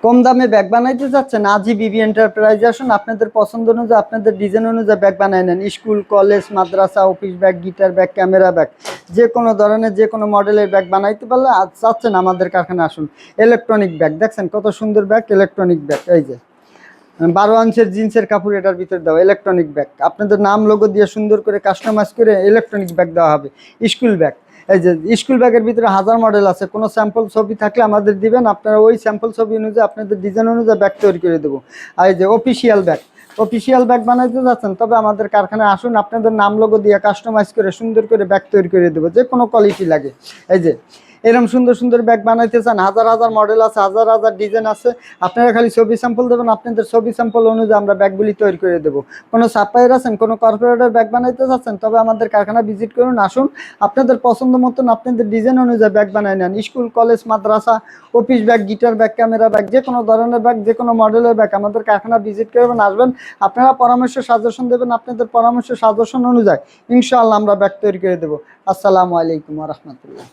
কম দামে ব্যাগ বানাইতে চাচ্ছেন, আজই বিবি এন্টারপ্রাইজে আসুন। আপনাদের পছন্দ অনুযায়ী, আপনাদের ডিজাইন অনুযায়ী ব্যাগ বানাই নেন। স্কুল, কলেজ, মাদ্রাসা, office bag, guitar bag, camera bag, যে কোনো ধরনের যে কোনো মডেলের ব্যাগ বানাইতে পারলে আজ চাচ্ছেন আমাদের কারখানা আসুন। ইলেকট্রনিক ব্যাগ দেখছেন কত সুন্দর ব্যাগ, ইলেকট্রনিক ব্যাগ। এই যে 12 ইঞ্চের জিন্সের কাপড় এটার ভিতরে দেওয়া, ইলেকট্রনিক ব্যাগ। আপনাদের নাম লোগো দিয়ে সুন্দর করে কাস্টমাইজ করে ইলেকট্রনিক ব্যাগ দেওয়া হবে। স্কুল ব্যাগ, এই যে স্কুল ব্যাগের ভিতরে হাজার মডেল আছে, কোনো স্যাম্পল ছবি থাকলে আমাদের দিবেন, আপনারা ওই স্যাম্পল ছবি অনুযায়ী আপনাদের ডিজাইন অনুযায়ী ব্যাগ তৈরি করে দেবো। আর এই যে অফিসিয়াল ব্যাগ, অফিসিয়াল ব্যাগ বানাইতে যাচ্ছেন তবে আমাদের কারখানায় আসুন। আপনাদের নাম লোগো দিয়ে কাস্টমাইজ করে সুন্দর করে ব্যাগ তৈরি করে দেবো, যে কোনো কোয়ালিটি লাগে। এই যে এরকম সুন্দর সুন্দর ব্যাগ বানাইতে চান, হাজার হাজার মডেল আছে, হাজার হাজার ডিজাইন আছে। আপনারা খালি ছবি স্যাম্পল দেবেন, আপনাদের ছবি স্যাম্পল অনুযায়ী আমরা ব্যাগগুলি তৈরি করে দেবো। কোনো সাপ্লায়ার আছেন, কোনো কর্পোরেটের ব্যাগ বানাইতে চাচ্ছেন, তবে আমাদের কারখানা ভিজিট করুন, আসুন। আপনাদের পছন্দ মতন আপনাদের ডিজাইন অনুযায়ী ব্যাগ বানাই নেন। স্কুল, কলেজ, মাদ্রাসা, office bag, guitar bag, camera bag, যে কোনো ধরনের ব্যাগ, যে কোনো মডেলের ব্যাগ আমাদের কারখানা ভিজিট করবেন, আসবেন। আপনারা পরামর্শ সাজেশন দেবেন, আপনাদের পরামর্শ সাজেশন অনুযায়ী ইনশাআল্লাহ আমরা ব্যাগ তৈরি করে দেবো। আসসালামু আলাইকুম ওয়া রাহমাতুল্লাহ।